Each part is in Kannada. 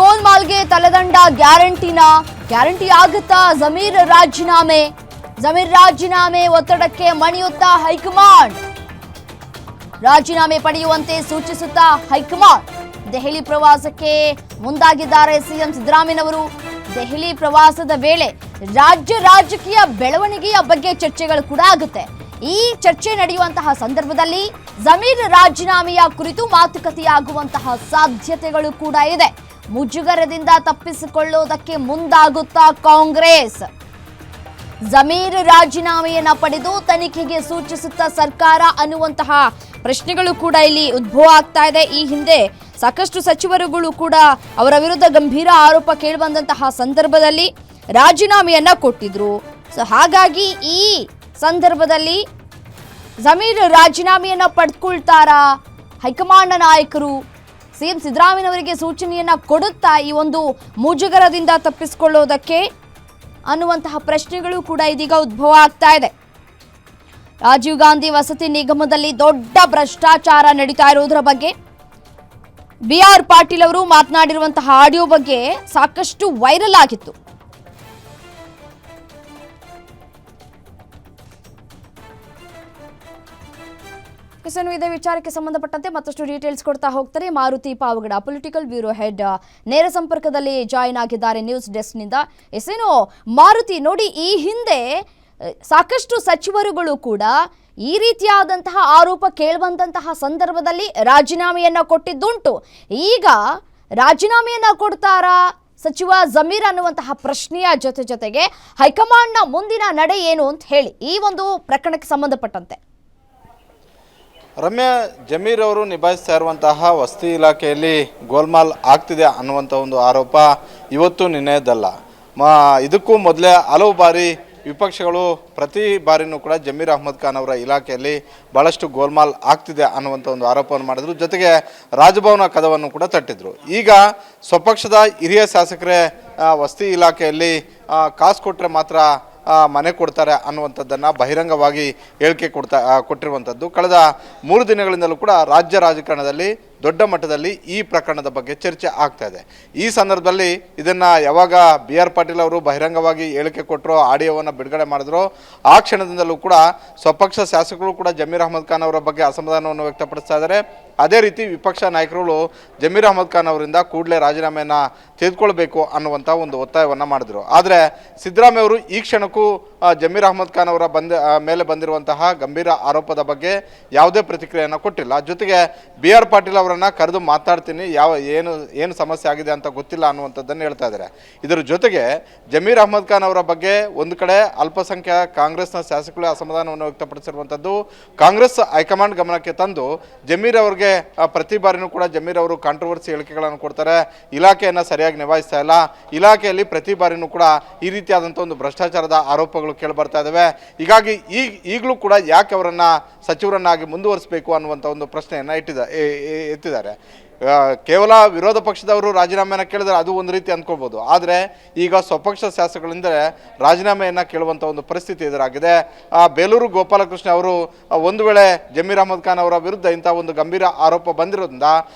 ಗೋಲ್ಮಾಲ್ಗೆ ತಲೆದಂಡ ಗ್ಯಾರಂಟಿ ಆಗುತ್ತಾ ಜಮೀರ್ ರಾಜೀನಾಮೆ ಒತ್ತಡಕ್ಕೆ ಮಣಿಯುತ್ತಾ ಹೈಕಮಾಂಡ್ ರಾಜೀನಾಮೆ ಪಡೆಯುವಂತೆ ಸೂಚಿಸುತ್ತಾ ಹೈಕಮಾಂಡ್ ದೆಹಲಿ ಪ್ರವಾಸಕ್ಕೆ ಮುಂದಾಗಿದ್ದಾರೆ ಸಿಎಂ ಸಿದ್ದರಾಮಯ್ಯನವರು. ದೆಹಲಿ ಪ್ರವಾಸದ ವೇಳೆ ರಾಜಕೀಯ ಬೆಳವಣಿಗೆಯ ಬಗ್ಗೆ ಚರ್ಚೆಗಳು ಕೂಡ ಆಗುತ್ತೆ. ಈ ಚರ್ಚೆ ನಡೆಯುವಂತಹ ಸಂದರ್ಭದಲ್ಲಿ ಜಮೀರ್ ರಾಜೀನಾಮೆಯ ಕುರಿತು ಮಾತುಕತೆಯಾಗುವಂತಹ ಸಾಧ್ಯತೆಗಳು ಕೂಡ ಇದೆ. ಮುಜುಗರದಿಂದ ತಪ್ಪಿಸಿಕೊಳ್ಳುವುದಕ್ಕೆ ಮುಂದಾಗುತ್ತಾ ಕಾಂಗ್ರೆಸ್. ಜಮೀರ್ ರಾಜೀನಾಮೆಯನ್ನ ಪಡೆದು ತನಿಖೆಗೆ ಸೂಚಿಸುತ್ತಾ ಸರ್ಕಾರ ಅನ್ನುವಂತಹ ಪ್ರಶ್ನೆಗಳು ಕೂಡ ಇಲ್ಲಿ ಉದ್ಭವ ಆಗ್ತಾ ಇದೆ. ಈ ಹಿಂದೆ ಸಾಕಷ್ಟು ಸಚಿವರುಗಳು ಕೂಡ ಅವರ ವಿರುದ್ಧ ಗಂಭೀರ ಆರೋಪ ಕೇಳಿಬಂದಂತಹ ಸಂದರ್ಭದಲ್ಲಿ ರಾಜೀನಾಮೆಯನ್ನ ಕೊಟ್ಟಿದ್ರು. ಸೊ ಹಾಗಾಗಿ ಈ ಸಂದರ್ಭದಲ್ಲಿ ಜಮೀರ್ ರಾಜೀನಾಮೆಯನ್ನ ಪಡೆದುಕೊಳ್ತಾರಾ ಹೈಕಮಾಂಡ್ ನಾಯಕರು? ಸಿಎಂ ಸಿದ್ದರಾಮಯ್ಯನವರಿಗೆ ಸೂಚನೆಯನ್ನ ಕೊಡುತ್ತಾ ಈ ಒಂದು ಮುಜುಗರದಿಂದ ತಪ್ಪಿಸಿಕೊಳ್ಳೋದಕ್ಕೆ ಅನ್ನುವಂತಹ ಪ್ರಶ್ನೆಗಳು ಕೂಡ ಇದೀಗ ಉದ್ಭವ ಆಗ್ತಾ ಇದೆ. ರಾಜೀವ್ ಗಾಂಧಿ ವಸತಿ ನಿಗಮದಲ್ಲಿ ದೊಡ್ಡ ಭ್ರಷ್ಟಾಚಾರ ನಡೀತಾ ಇರುವುದರ ಬಗ್ಗೆ ಬಿಆರ್ ಪಾಟೀಲ್ ಅವರು ಮಾತನಾಡಿರುವಂತಹ ಆಡಿಯೋ ಬಗ್ಗೆ ಸಾಕಷ್ಟು ವೈರಲ್ ಆಗಿತ್ತು. ಇದೇ ವಿಚಾರಕ್ಕೆ ಸಂಬಂಧಪಟ್ಟಂತೆ ಮತ್ತಷ್ಟು ಡೀಟೇಲ್ಸ್ ಕೊಡ್ತಾ ಹೋಗ್ತಾರೆ Maruti Pavagada, political bureau head, ನೇರ ಸಂಪರ್ಕದಲ್ಲಿ ಜಾಯಿನ್ ಆಗಿದ್ದಾರೆ ನ್ಯೂಸ್ ಡೆಸ್ಕ್ನಿಂದ. ಎಸೇನೋ ಮಾರುತಿ, ನೋಡಿ, ಈ ಹಿಂದೆ ಸಾಕಷ್ಟು ಸಚಿವರುಗಳು ಕೂಡ ಈ ರೀತಿಯಾದಂತಹ ಆರೋಪ ಕೇಳುವಂತಹ ಸಂದರ್ಭದಲ್ಲಿ ರಾಜೀನಾಮೆಯನ್ನ ಕೊಟ್ಟಿದ್ದುಂಟು. ಈಗ ರಾಜೀನಾಮೆಯನ್ನ ಕೊಡ್ತಾರಾ ಸಚಿವ ಜಮೀರ್ ಅನ್ನುವಂತಹ ಪ್ರಶ್ನೆಯ ಜೊತೆಗೆ ಹೈಕಮಾಂಡ್ನ ಮುಂದಿನ ನಡೆ ಏನು ಅಂತ ಹೇಳಿ ಈ ಒಂದು ಪ್ರಕರಣಕ್ಕೆ ಸಂಬಂಧಪಟ್ಟಂತೆ. ರಮ್ಯಾ, ಜಮೀರ್ ಅವರು ನಿಭಾಯಿಸ್ತಾ ಇರುವಂತಹ ವಸತಿ ಇಲಾಖೆಯಲ್ಲಿ ಗೋಲ್ಮಾಲ್ ಆಗ್ತಿದೆ ಅನ್ನುವಂಥ ಒಂದು ಆರೋಪ ಇವತ್ತು ನಿನ್ನೆದಲ್ಲ. ಇದಕ್ಕೂ ಮೊದಲೇ ಹಲವು ಬಾರಿ ವಿಪಕ್ಷಗಳು ಪ್ರತಿ ಬಾರಿನೂ ಕೂಡ ಜಮೀರ್ ಅಹ್ಮದ್ ಖಾನ್ ಅವರ ಇಲಾಖೆಯಲ್ಲಿ ಭಾಳಷ್ಟು ಗೋಲ್ಮಾಲ್ ಆಗ್ತಿದೆ ಅನ್ನುವಂಥ ಒಂದು ಆರೋಪವನ್ನು ಮಾಡಿದ್ರು. ಜೊತೆಗೆ ರಾಜಭವನ ಕದವನ್ನು ಕೂಡ ತಟ್ಟಿದ್ರು. ಈಗ ಸ್ವಪಕ್ಷದ ಹಿರಿಯ ಶಾಸಕರೇ ವಸತಿ ಇಲಾಖೆಯಲ್ಲಿ ಕಾಸು ಕೊಟ್ಟರೆ ಮಾತ್ರ ಮನೆ ಕೊಡ್ತಾರೆ ಅನ್ನುವಂಥದ್ದನ್ನು ಬಹಿರಂಗವಾಗಿ ಹೇಳಿಕೆ ಕೊಟ್ಟಿರುವಂಥದ್ದು ಕಳೆದ 3 ದಿನಗಳಿಂದಲೂ ಕೂಡ ರಾಜ್ಯ ರಾಜಕಾರಣದಲ್ಲಿ ದೊಡ್ಡ ಮಟ್ಟದಲ್ಲಿ ಈ ಪ್ರಕರಣದ ಬಗ್ಗೆ ಚರ್ಚೆ ಆಗ್ತಾ ಇದೆ. ಈ ಸಂದರ್ಭದಲ್ಲಿ ಇದನ್ನು ಯಾವಾಗ ಬಿ ಆರ್ ಪಾಟೀಲ್ ಅವರು ಬಹಿರಂಗವಾಗಿ ಹೇಳಿಕೆ ಕೊಟ್ಟರು, ಆಡಿಯೋವನ್ನು ಬಿಡುಗಡೆ ಮಾಡಿದ್ರು, ಆ ಕ್ಷಣದಿಂದಲೂ ಕೂಡ ಸ್ವಪಕ್ಷ ಶಾಸಕರು ಕೂಡ ಜಮೀರ್ ಅಹ್ಮದ್ ಖಾನ್ ಅವರ ಬಗ್ಗೆ ಅಸಮಾಧಾನವನ್ನು ವ್ಯಕ್ತಪಡಿಸ್ತಾ ಇದ್ದಾರೆ. ಅದೇ ರೀತಿ ವಿಪಕ್ಷ ನಾಯಕರುಗಳು ಜಮೀರ್ ಅಹ್ಮದ್ ಖಾನ್ ಅವರಿಂದ ಕೂಡಲೇ ರಾಜೀನಾಮೆಯನ್ನು ತೆಗೆದುಕೊಳ್ಬೇಕು ಅನ್ನುವಂಥ ಒಂದು ಒತ್ತಾಯವನ್ನು ಮಾಡಿದ್ರು. ಆದರೆ ಸಿದ್ದರಾಮಯ್ಯ ಅವರು ಈ ಕ್ಷಣಕ್ಕೂ ಜಮೀರ್ ಅಹ್ಮದ್ ಖಾನ್ ಅವರ ಮೇಲೆ ಬಂದಿರುವಂತಹ ಗಂಭೀರ ಆರೋಪದ ಬಗ್ಗೆ ಯಾವುದೇ ಪ್ರತಿಕ್ರಿಯೆಯನ್ನು ಕೊಟ್ಟಿಲ್ಲ. ಜೊತೆಗೆ ಬಿ ಆರ್ ಪಾಟೀಲ್ ಅವರನ್ನು ಕರೆದು ಮಾತಾಡ್ತೀನಿ, ಏನು ಸಮಸ್ಯೆ ಆಗಿದೆ ಅಂತ ಗೊತ್ತಿಲ್ಲ ಅನ್ನುವಂಥದ್ದನ್ನು ಹೇಳ್ತಾ ಇದ್ದಾರೆ. ಇದರ ಜೊತೆಗೆ ಜಮೀರ್ ಅಹ್ಮದ್ ಖಾನ್ ಅವರ ಬಗ್ಗೆ ಒಂದು ಕಡೆ ಅಲ್ಪಸಂಖ್ಯಾತ ಕಾಂಗ್ರೆಸ್ನ ಶಾಸಕರು ಅಸಮಾಧಾನವನ್ನು ವ್ಯಕ್ತಪಡಿಸಿರುವಂಥದ್ದು ಕಾಂಗ್ರೆಸ್ ಹೈಕಮಾಂಡ್ ಗಮನಕ್ಕೆ ತಂದು ಜಮೀರ್ ಅವರಿಗೆ ಪ್ರತಿ ಬಾರಿನೂ ಕೂಡ ಜಮೀರ್ ಅವರು ಕಾಂಟ್ರವರ್ಸಿ ಹೇಳಿಕೆಗಳನ್ನು ಕೊಡ್ತಾರೆ, ಇಲಾಖೆಯನ್ನು ಸರಿಯಾಗಿ ನಿಭಾಯಿಸ್ತಾ ಇಲ್ಲ, ಇಲಾಖೆಯಲ್ಲಿ ಪ್ರತಿ ಬಾರಿನೂ ಕೂಡ ಈ ರೀತಿಯಾದಂಥ ಒಂದು ಭ್ರಷ್ಟಾಚಾರದ ಆರೋಪಗಳು ಕೇಳಿ ಬರ್ತಾ ಇದ್ದಾವೆ. ಹೀಗಾಗಿ ಈಗಲೂ ಕೂಡ ಯಾಕೆ ಅವರನ್ನು ಸಚಿವರನ್ನಾಗಿ ಮುಂದುವರಿಸಬೇಕು ಅನ್ನುವಂಥ ಒಂದು ಪ್ರಶ್ನೆಯನ್ನು ಎತ್ತಿದ್ದಾರೆ. ಕೇವಲ ವಿರೋಧ ಪಕ್ಷದವರು ರಾಜೀನಾಮೆಯನ್ನು ಕೇಳಿದರೆ ಅದು ಒಂದು ರೀತಿ ಅಂದ್ಕೊಳ್ಬೋದು. ಆದರೆ ಈಗ ಸ್ವಪಕ್ಷ ಶಾಸಕಗಳಿಂದ ರಾಜೀನಾಮೆಯನ್ನು ಕೇಳುವಂಥ ಒಂದು ಪರಿಸ್ಥಿತಿ ಎದುರಾಗಿದೆ. ಬೇಲೂರು ಗೋಪಾಲಕೃಷ್ಣ ಅವರು ಒಂದು ವೇಳೆ ಜಮೀರ್ ಅಹ್ಮದ್ ಖಾನ್ ಅವರ ವಿರುದ್ಧ ಇಂಥ ಒಂದು ಗಂಭೀರ ಆರೋಪ ಬಂದಿರೋದ್ರಿಂದ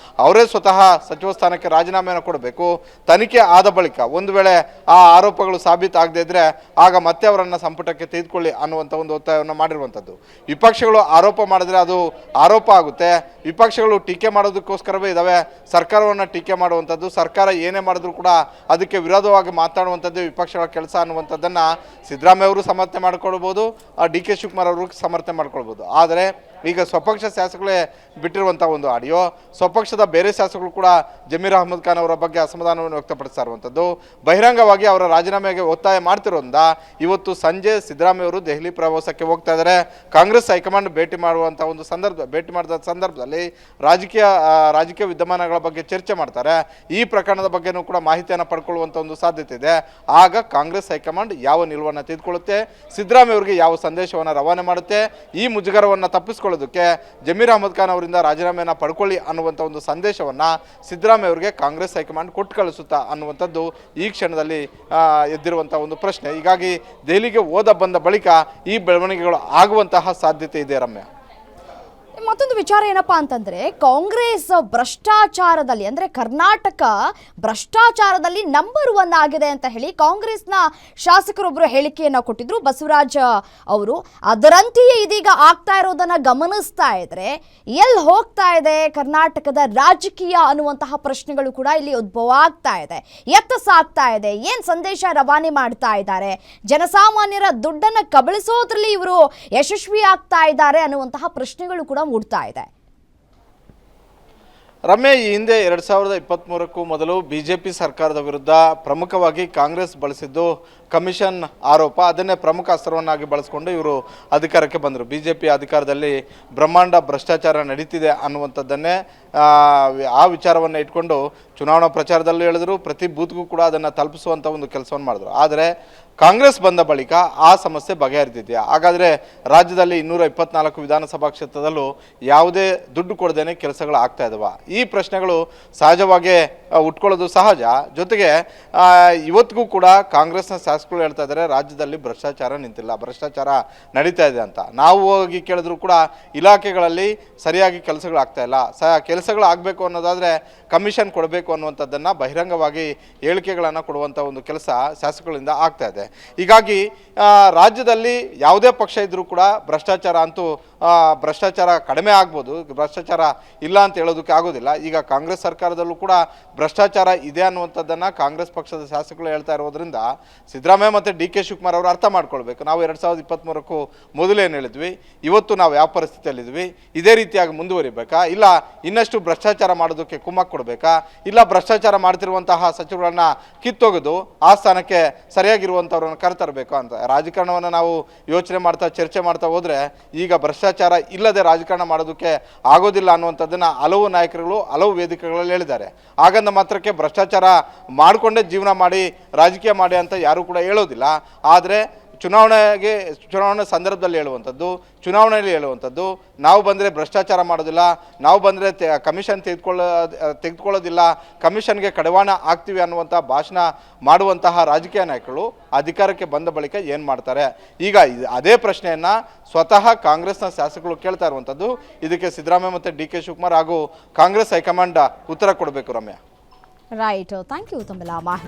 ಅವರೇ ಸ್ವತಃ ಸಚಿವ ಸ್ಥಾನಕ್ಕೆ ರಾಜೀನಾಮೆಯನ್ನು ಕೊಡಬೇಕು. ತನಿಖೆ ಆದ ಬಳಿಕ ಒಂದು ವೇಳೆ ಆ ಆರೋಪಗಳು ಸಾಬೀತಾಗದೇ ಇದ್ದರೆ ಆಗ ಮತ್ತೆ ಅವರನ್ನು ಸಂಪುಟಕ್ಕೆ ತೆಗೆದುಕೊಳ್ಳಿ ಅನ್ನುವಂಥ ಒಂದು ಒತ್ತಾಯವನ್ನು ಮಾಡಿರುವಂಥದ್ದು. ವಿಪಕ್ಷಗಳು ಆರೋಪ ಮಾಡಿದ್ರೆ ಅದು ಆರೋಪ ಆಗುತ್ತೆ. ವಿಪಕ್ಷಗಳು ಟೀಕೆ ಮಾಡೋದಕ್ಕೋಸ್ಕರವೇ ಇದ್ದಾವೆ. ಸರ್ಕಾರವನ್ನು ಟೀಕೆ ಮಾಡುವಂಥದ್ದು, ಸರ್ಕಾರ ಏನೇ ಮಾಡಿದ್ರು ಕೂಡ ಅದಕ್ಕೆ ವಿರೋಧವಾಗಿ ಮಾತಾಡುವಂಥದ್ದು ವಿಪಕ್ಷಗಳ ಕೆಲಸ ಅನ್ನುವಂಥದ್ದನ್ನು ಸಿದ್ದರಾಮಯ್ಯ ಅವರು ಸಮರ್ಥನೆ ಮಾಡ್ಕೊಳ್ಬೋದು, ಡಿ ಕೆ ಶಿವಕುಮಾರ್ ಅವರು ಸಮರ್ಥನೆ ಮಾಡ್ಕೊಳ್ಬೋದು. ಆದರೆ ಈಗ ಸ್ವಪಕ್ಷ ಶಾಸಕರೇ ಬಿಟ್ಟಿರುವಂಥ ಒಂದು ಆಡಿಯೋ, ಸ್ವಪಕ್ಷದ ಬೇರೆ ಶಾಸಕರು ಕೂಡ ಜಮೀರ್ ಅಹ್ಮದ್ ಖಾನ್ ಅವರ ಬಗ್ಗೆ ಅಸಮಾಧಾನವನ್ನು ವ್ಯಕ್ತಪಡಿಸ್ತಾ ಇರುವಂಥದ್ದು, ಬಹಿರಂಗವಾಗಿ ಅವರ ರಾಜೀನಾಮೆಗೆ ಒತ್ತಾಯ ಮಾಡ್ತಿರೋದ್ರಿಂದ ಇವತ್ತು ಸಂಜೆ ಸಿದ್ದರಾಮಯ್ಯ ಅವರು ದೆಹಲಿ ಪ್ರವಾಸಕ್ಕೆ ಹೋಗ್ತಾ ಇದ್ದಾರೆ. ಕಾಂಗ್ರೆಸ್ ಹೈಕಮಾಂಡ್ ಭೇಟಿ ಮಾಡಿದ ಸಂದರ್ಭದಲ್ಲಿ ರಾಜಕೀಯ ವಿದ್ಯಮಾನಗಳ ಬಗ್ಗೆ ಚರ್ಚೆ ಮಾಡ್ತಾರೆ. ಈ ಪ್ರಕರಣದ ಬಗ್ಗೆನೂ ಕೂಡ ಮಾಹಿತಿಯನ್ನು ಪಡ್ಕೊಳ್ಳುವಂಥ ಒಂದು ಸಾಧ್ಯತೆ ಇದೆ. ಆಗ ಕಾಂಗ್ರೆಸ್ ಹೈಕಮಾಂಡ್ ಯಾವ ನಿಲುವನ್ನು ತೆಗೆದುಕೊಳ್ಳುತ್ತೆ, ಸಿದ್ದರಾಮಯ್ಯ ಅವರಿಗೆ ಯಾವ ಸಂದೇಶವನ್ನು ರವಾನೆ ಮಾಡುತ್ತೆ, ಈ ಮುಜುಗರವನ್ನು ತಪ್ಪಿಸಿಕೊಳ್ಳೋದಕ್ಕೆ ಜಮೀರ್ ಅಹ್ಮದ್ ಖಾನ್ ಅವರಿಂದ ರಾಜೀನಾಮೆಯನ್ನು ಪಡ್ಕೊಳ್ಳಿ ಅನ್ನುವಂಥ ಒಂದು ಸಂದೇಶವನ್ನು ಸಿದ್ದರಾಮಯ್ಯ ಅವರಿಗೆ ಕಾಂಗ್ರೆಸ್ ಹೈಕಮಾಂಡ್ ಕೊಟ್ಟು ಕಳಿಸುತ್ತಾ ಅನ್ನುವಂಥದ್ದು ಈ ಕ್ಷಣದಲ್ಲಿ ಎದ್ದಿರುವಂಥ ಒಂದು ಪ್ರಶ್ನೆ. ಹೀಗಾಗಿ ದೆಹಲಿಗೆ ಬಂದ ಬಳಿಕ ಈ ಬೆಳವಣಿಗೆಗಳು ಆಗುವಂತಹ ಸಾಧ್ಯತೆ ಇದೆ. ರಮ್ಯಾ, ಮತ್ತೊಂದು ವಿಚಾರ ಏನಪ್ಪಾ ಅಂತಂದ್ರೆ ಕಾಂಗ್ರೆಸ್ ಭ್ರಷ್ಟಾಚಾರದಲ್ಲಿ ಅಂದ್ರೆ ಕರ್ನಾಟಕ ಭ್ರಷ್ಟಾಚಾರದಲ್ಲಿ ನಂಬರ್ 1 ಆಗಿದೆ ಅಂತ ಹೇಳಿ ಕಾಂಗ್ರೆಸ್ನ ಶಾಸಕರೊಬ್ಬರು ಹೇಳಿಕೆಯನ್ನ ಕೊಟ್ಟಿದ್ರು ಬಸವರಾಜ್ ಅವರು. ಅದರಂತೆಯೇ ಇದೀಗ ಆಗ್ತಾ ಇರೋದನ್ನ ಗಮನಿಸ್ತಾ ಇದ್ರೆ ಎಲ್ಲಿ ಹೋಗ್ತಾ ಇದೆ ಕರ್ನಾಟಕದ ರಾಜಕೀಯ ಅನ್ನುವಂತಹ ಪ್ರಶ್ನೆಗಳು ಕೂಡ ಇಲ್ಲಿ ಉದ್ಭವ ಆಗ್ತಾ ಇದೆ. ಎತ್ತ ಸಾಗ್ತಾ ಇದೆ, ಏನ್ ಸಂದೇಶ ರವಾನೆ ಮಾಡ್ತಾ ಇದ್ದಾರೆ, ಜನಸಾಮಾನ್ಯರ ದುಡ್ಡನ್ನ ಕಬಳಿಸೋದ್ರಲ್ಲಿ ಇವರು ಯಶಸ್ವಿ ಆಗ್ತಾ ಇದ್ದಾರೆ ಅನ್ನುವಂತಹ ಪ್ರಶ್ನೆಗಳು ಕೂಡ ಮೂಡ್ತಾ ಇದೆ. ರಮ್ಯ, ಈ ಹಿಂದೆ 2023ಕ್ಕೂ ಮೊದಲು ಬಿಜೆಪಿ ಸರ್ಕಾರದ ವಿರುದ್ಧ ಪ್ರಮುಖವಾಗಿ ಕಾಂಗ್ರೆಸ್ ಬಳಸಿದ್ದು ಕಮಿಷನ್ ಆರೋಪ. ಅದನ್ನೇ ಪ್ರಮುಖ ಅಸ್ತ್ರವನ್ನಾಗಿ ಬಳಸಿಕೊಂಡು ಇವರು ಅಧಿಕಾರಕ್ಕೆ ಬಂದರು. ಬಿಜೆಪಿ ಅಧಿಕಾರದಲ್ಲಿ ಬ್ರಹ್ಮಾಂಡ ಭ್ರಷ್ಟಾಚಾರ ನಡೀತಿದೆ ಅನ್ನುವಂಥದ್ದನ್ನೇ ಆ ವಿಚಾರವನ್ನು ಇಟ್ಕೊಂಡು ಚುನಾವಣಾ ಪ್ರಚಾರದಲ್ಲೂ ಹೇಳಿದ್ರು, ಪ್ರತಿ ಬೂತ್ಗೂ ಕೂಡ ಅದನ್ನು ತಲುಪಿಸುವಂಥ ಒಂದು ಕೆಲಸವನ್ನು ಮಾಡಿದ್ರು. ಆದರೆ ಕಾಂಗ್ರೆಸ್ ಬಂದ ಬಳಿಕ ಆ ಸಮಸ್ಯೆ ಬಗೆಹರಿದಿದೆಯಾ? ಹಾಗಾದರೆ ರಾಜ್ಯದಲ್ಲಿ 224 ವಿಧಾನಸಭಾ ಕ್ಷೇತ್ರದಲ್ಲೂ ಯಾವುದೇ ದುಡ್ಡು ಕೊಡದೇನೆ ಕೆಲಸಗಳು ಆಗ್ತಾ ಇದಾವ? ಈ ಪ್ರಶ್ನೆಗಳು ಸಹಜವಾಗಿ ಉಟ್ಕೊಳ್ಳೋದು ಸಹಜ. ಜೊತೆಗೆ ಇವತ್ತಿಗೂ ಕೂಡ ಕಾಂಗ್ರೆಸ್ನ ಶಾಸಕರು ಹೇಳ್ತಾ ಇದ್ದಾರೆ ರಾಜ್ಯದಲ್ಲಿ ಭ್ರಷ್ಟಾಚಾರ ನಿಂತಿಲ್ಲ, ಭ್ರಷ್ಟಾಚಾರ ನಡೀತಾ ಇದೆ ಅಂತ. ನಾವು ಹೋಗಿ ಕೇಳಿದ್ರು ಕೂಡ ಇಲಾಖೆಗಳಲ್ಲಿ ಸರಿಯಾಗಿ ಕೆಲಸಗಳು ಆಗ್ತಾ ಇಲ್ಲ. ಕೆಲಸಗಳು ಆಗಬೇಕು ಅನ್ನೋದಾದರೆ ಕಮಿಷನ್ ಕೊಡಬೇಕು ಅನ್ನುವಂಥದ್ದನ್ನು ಬಹಿರಂಗವಾಗಿ ಹೇಳಿಕೆಗಳನ್ನು ಕೊಡುವಂಥ ಒಂದು ಕೆಲಸ ಶಾಸಕರಿಂದ ಆಗ್ತಾ ಇದೆ. ಹೀಗಾಗಿ ರಾಜ್ಯದಲ್ಲಿ ಯಾವುದೇ ಪಕ್ಷ ಇದ್ದರೂ ಕೂಡ ಭ್ರಷ್ಟಾಚಾರ ಕಡಿಮೆ ಆಗ್ಬೋದು, ಭ್ರಷ್ಟಾಚಾರ ಇಲ್ಲ ಅಂತ ಹೇಳೋದಕ್ಕೆ ಆಗೋದಿಲ್ಲ. ಈಗ ಕಾಂಗ್ರೆಸ್ ಸರ್ಕಾರದಲ್ಲೂ ಕೂಡ ಭ್ರಷ್ಟಾಚಾರ ಇದೆ ಅನ್ನುವಂಥದ್ದನ್ನು ಕಾಂಗ್ರೆಸ್ ಪಕ್ಷದ ಶಾಸಕರು ಹೇಳ್ತಾ ಇರೋದ್ರಿಂದ ಸಿದ್ದರಾಮಯ್ಯ ಮತ್ತು ಡಿ ಕೆ ಶಿವಕುಮಾರ್ ಅವರು ಅರ್ಥ ಮಾಡ್ಕೊಳ್ಬೇಕು. ನಾವು 2023ಕ್ಕೂ ಮೊದಲೇನು ಹೇಳಿದ್ವಿ, ಇವತ್ತು ನಾವು ಯಾವ ಪರಿಸ್ಥಿತಿಯಲ್ಲಿದ್ವಿ, ಇದೇ ರೀತಿಯಾಗಿ ಮುಂದುವರಿಬೇಕಾ, ಇಲ್ಲ ಇನ್ನಷ್ಟು ಭ್ರಷ್ಟಾಚಾರ ಮಾಡೋದಕ್ಕೆ ಕುಮ್ಮಕ್ಕು ಕೊಡಬೇಕಾ, ಇಲ್ಲ ಭ್ರಷ್ಟಾಚಾರ ಮಾಡ್ತಿರುವಂತಹ ಸಚಿವರನ್ನ ಕಿತ್ತೊಗೆದು ಆ ಸ್ಥಾನಕ್ಕೆ ಸರಿಯಾಗಿರುವಂಥವ್ರನ್ನ ಕರೆತರಬೇಕು ಅಂತ ರಾಜಕಾರಣವನ್ನು ನಾವು ಯೋಚನೆ ಮಾಡ್ತಾ ಚರ್ಚೆ ಮಾಡ್ತಾ ಹೋದರೆ ಈಗ ಭ್ರಷ್ಟಾಚಾರ ಇಲ್ಲದೆ ರಾಜಕಾರಣ ಮಾಡೋದಕ್ಕೆ ಆಗೋದಿಲ್ಲ ಅನ್ನುವಂಥದ್ದನ್ನು ಹಲವು ನಾಯಕರುಗಳು ಹಲವು ವೇದಿಕೆಗಳಲ್ಲಿ ಹೇಳಿದ್ದಾರೆ. ಹಾಗಂದ ಮಾತ್ರಕ್ಕೆ ಭ್ರಷ್ಟಾಚಾರ ಮಾಡಿಕೊಂಡೇ ಜೀವನ ಮಾಡಿ ರಾಜಕೀಯ ಮಾಡಿ ಅಂತ ಯಾರೂ ಕೂಡ ಹೇಳೋದಿಲ್ಲ. ಆದರೆ ಚುನಾವಣೆ ಸಂದರ್ಭದಲ್ಲಿ ಚುನಾವಣೆಯಲ್ಲಿ ಹೇಳುವಂಥದ್ದು ನಾವು ಬಂದರೆ ಭ್ರಷ್ಟಾಚಾರ ಮಾಡೋದಿಲ್ಲ, ನಾವು ಬಂದರೆ ಕಮಿಷನ್ ತೆಗೆದುಕೊಳ್ಳೋದಿಲ್ಲ, ಕಮಿಷನ್ಗೆ ಕಡಿವಾಣ ಆಗ್ತೀವಿ ಅನ್ನುವಂಥ ಭಾಷಣ ಮಾಡುವಂತಹ ರಾಜಕೀಯ ನಾಯಕರು ಅಧಿಕಾರಕ್ಕೆ ಬಂದ ಬಳಿಕ ಏನು ಮಾಡ್ತಾರೆ? ಈಗ ಅದೇ ಪ್ರಶ್ನೆಯನ್ನು ಸ್ವತಃ ಕಾಂಗ್ರೆಸ್ನ ಶಾಸಕರು ಕೇಳ್ತಾ ಇರುವಂಥದ್ದು. ಇದಕ್ಕೆ ಸಿದ್ದರಾಮಯ್ಯ ಮತ್ತು ಡಿ ಕೆ ಶಿವಕುಮಾರ್ ಹಾಗೂ ಕಾಂಗ್ರೆಸ್ ಹೈಕಮಾಂಡ್ ಉತ್ತರ ಕೊಡಬೇಕು. ರಮ್ಯಾ, ರೈಟ್, ಥ್ಯಾಂಕ್ ಯು ತಮ್ಮೆಲ್ಲ ಮಾಹಿತಿ.